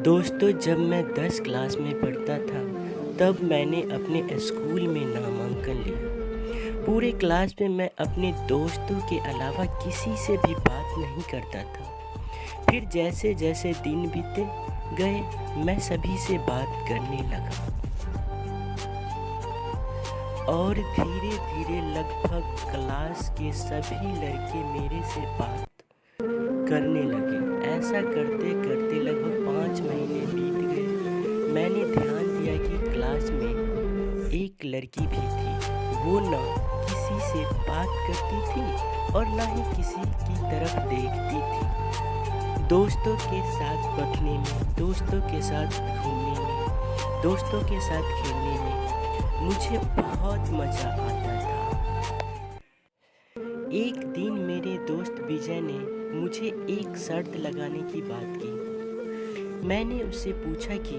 दोस्तों, जब मैं 10 क्लास में पढ़ता था तब मैंने अपने स्कूल में नामांकन लिया। पूरे क्लास में मैं अपने दोस्तों के अलावा किसी से भी बात नहीं करता था। फिर जैसे जैसे दिन बीते गए मैं सभी से बात करने लगा और धीरे धीरे लगभग क्लास के सभी लड़के मेरे से बात करने लगे। ऐसा करते करते लगभग 5 महीने बीत गए। मैंने ध्यान दिया कि क्लास में एक लड़की भी थी। वो न किसी से बात करती थी और न ही किसी की तरफ देखती थी। दोस्तों के साथ पढ़ने में, दोस्तों के साथ घूमने में, दोस्तों के साथ खेलने में मुझे बहुत मज़ा आता था। एक दिन मेरे दोस्त विजय ने मुझे एक शर्त लगाने की बात की। मैंने उससे पूछा कि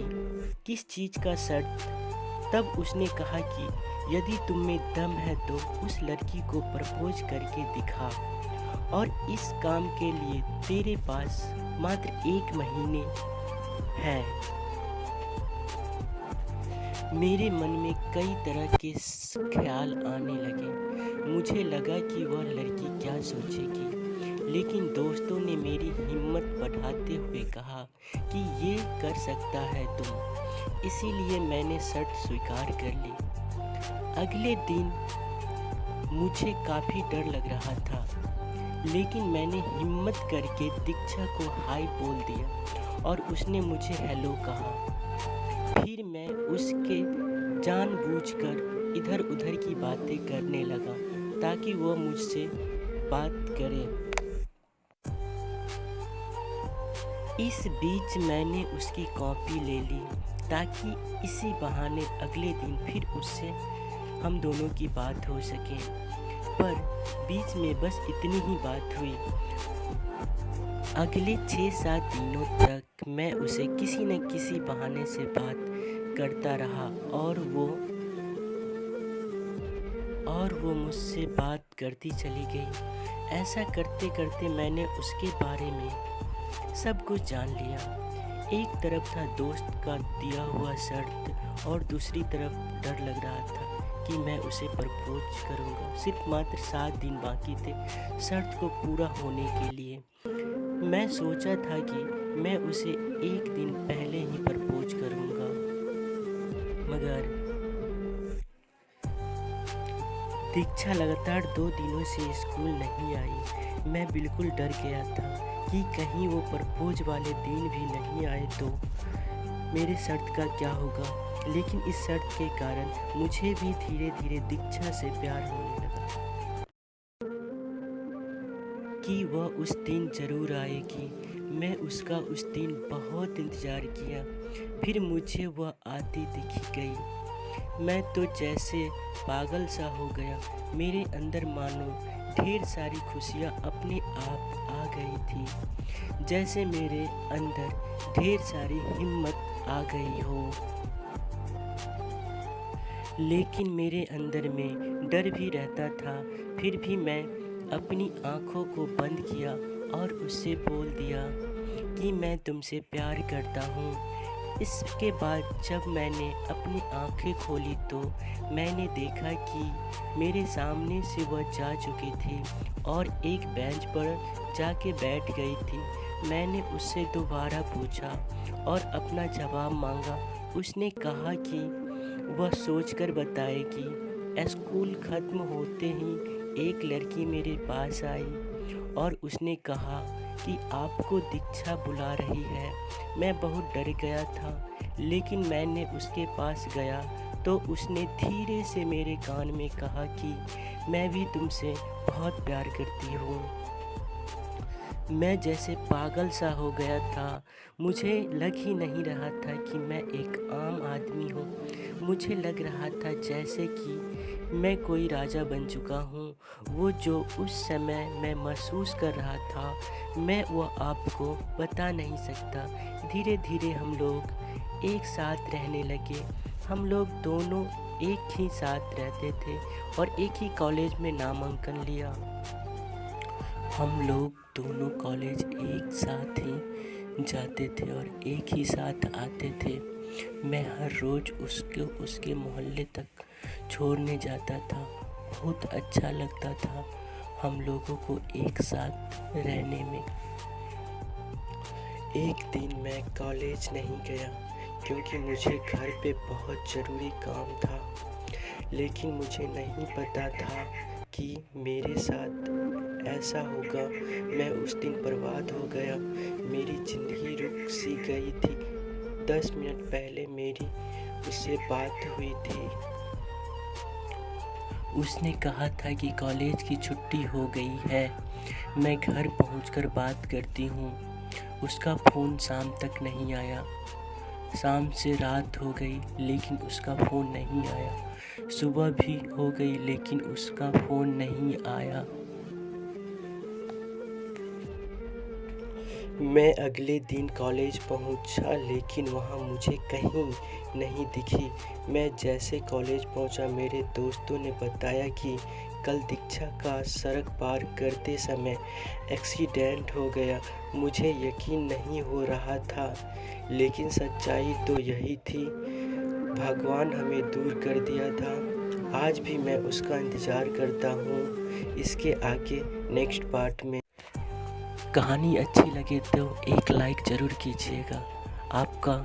किस चीज़ का शर्त। तब उसने कहा कि यदि तुम में दम है तो उस लड़की को प्रपोज करके दिखा, और इस काम के लिए तेरे पास मात्र 1 महीने है। मेरे मन में कई तरह के ख्याल आने लगे। मुझे लगा कि वह लड़की क्या सोचेगी, लेकिन दोस्तों ने मेरी हिम्मत बढ़ाते हुए कहा कि ये कर सकता है तुम। इसीलिए मैंने शर्त स्वीकार कर ली। अगले दिन मुझे काफ़ी डर लग रहा था, लेकिन मैंने हिम्मत करके दीक्षा को हाय बोल दिया और उसने मुझे हेलो कहा। फिर मैं उसके जानबूझकर इधर उधर की बातें करने लगा ताकि वह मुझसे बात करे। इस बीच मैंने उसकी कॉपी ले ली ताकि इसी बहाने अगले दिन फिर उससे हम दोनों की बात हो सके। पर बीच में बस इतनी ही बात हुई। अगले 6-7 दिनों तक मैं उसे किसी न किसी बहाने से बात करता रहा और वो मुझसे बात करती चली गई। ऐसा करते करते मैंने उसके बारे में सब कुछ जान लिया। एक तरफ था दोस्त का दिया हुआ शर्त और दूसरी तरफ डर लग रहा था कि मैं उसे प्रपोज करूँगा। सिर्फ मात्र 7 दिन बाकी थे शर्त को पूरा होने के लिए। मैं सोचा था कि मैं उसे 1 दिन पहले ही प्रपोज करूँगा, मगर दीक्षा लगातार 2 दिनों से स्कूल नहीं आई। मैं बिल्कुल डर गया था कि कहीं वो प्रपोज वाले दिन भी नहीं आए तो मेरे शर्त का क्या होगा। लेकिन इस शर्त के कारण मुझे भी धीरे धीरे दीक्षा से प्यार होने लगा कि वह उस दिन ज़रूर आएगी। मैं उसका उस दिन बहुत इंतज़ार किया। फिर मुझे वह आती दिख गई। मैं तो जैसे पागल सा हो गया। मेरे अंदर मानो ढेर सारी खुशियाँ अपने आप आ गई थी, जैसे मेरे अंदर ढेर सारी हिम्मत आ गई हो। लेकिन मेरे अंदर में डर भी रहता था। फिर भी मैं अपनी आँखों को बंद किया और उससे बोल दिया कि मैं तुमसे प्यार करता हूँ। इसके बाद जब मैंने अपनी आँखें खोली तो मैंने देखा कि मेरे सामने से वह जा चुकी थी और एक बेंच पर जाके बैठ गई थी। मैंने उससे दोबारा पूछा और अपना जवाब मांगा। उसने कहा कि वह सोचकर बताएगी। स्कूल ख़त्म होते ही एक लड़की मेरे पास आई और उसने कहा कि आपको दीक्षा बुला रही है। मैं बहुत डर गया था, लेकिन मैंने उसके पास गया तो उसने धीरे से मेरे कान में कहा कि मैं भी तुमसे बहुत प्यार करती हूँ। मैं जैसे पागल सा हो गया था। मुझे लग ही नहीं रहा था कि मैं एक आम आदमी हूँ। मुझे लग रहा था जैसे कि मैं कोई राजा बन चुका हूँ। वो जो उस समय मैं महसूस कर रहा था, मैं वो आपको बता नहीं सकता। धीरे धीरे हम लोग एक साथ रहने लगे। हम लोग दोनों एक ही साथ रहते थे और एक ही कॉलेज में नामांकन लिया। हम लोग दोनों कॉलेज एक साथ ही जाते थे और एक ही साथ आते थे। मैं हर रोज़ उसके मोहल्ले तक छोड़ने जाता था। बहुत अच्छा लगता था हम लोगों को एक साथ रहने में। एक दिन मैं कॉलेज नहीं गया क्योंकि मुझे घर पे बहुत ज़रूरी काम था, लेकिन मुझे नहीं पता था कि मेरे साथ ऐसा होगा। मैं उस दिन बर्बाद हो गया। मेरी ज़िंदगी रुक सी गई थी। 10 मिनट पहले मेरी उससे बात हुई थी। उसने कहा था कि कॉलेज की छुट्टी हो गई है। मैं घर पहुंचकर बात करती हूँ। उसका फ़ोन शाम तक नहीं आया। शाम से रात हो गई लेकिन उसका फ़ोन नहीं आया। सुबह भी हो गई लेकिन उसका फ़ोन नहीं आया। मैं अगले दिन कॉलेज पहुंचा लेकिन वहां मुझे कहीं नहीं दिखी। मैं जैसे कॉलेज पहुंचा मेरे दोस्तों ने बताया कि कल दीक्षा का सड़क पार करते समय एक्सीडेंट हो गया। मुझे यकीन नहीं हो रहा था, लेकिन सच्चाई तो यही थी। भगवान हमें दूर कर दिया था। आज भी मैं उसका इंतज़ार करता हूँ। इसके आगे नेक्स्ट पार्ट में। कहानी अच्छी लगे तो एक लाइक ज़रूर कीजिएगा। आपका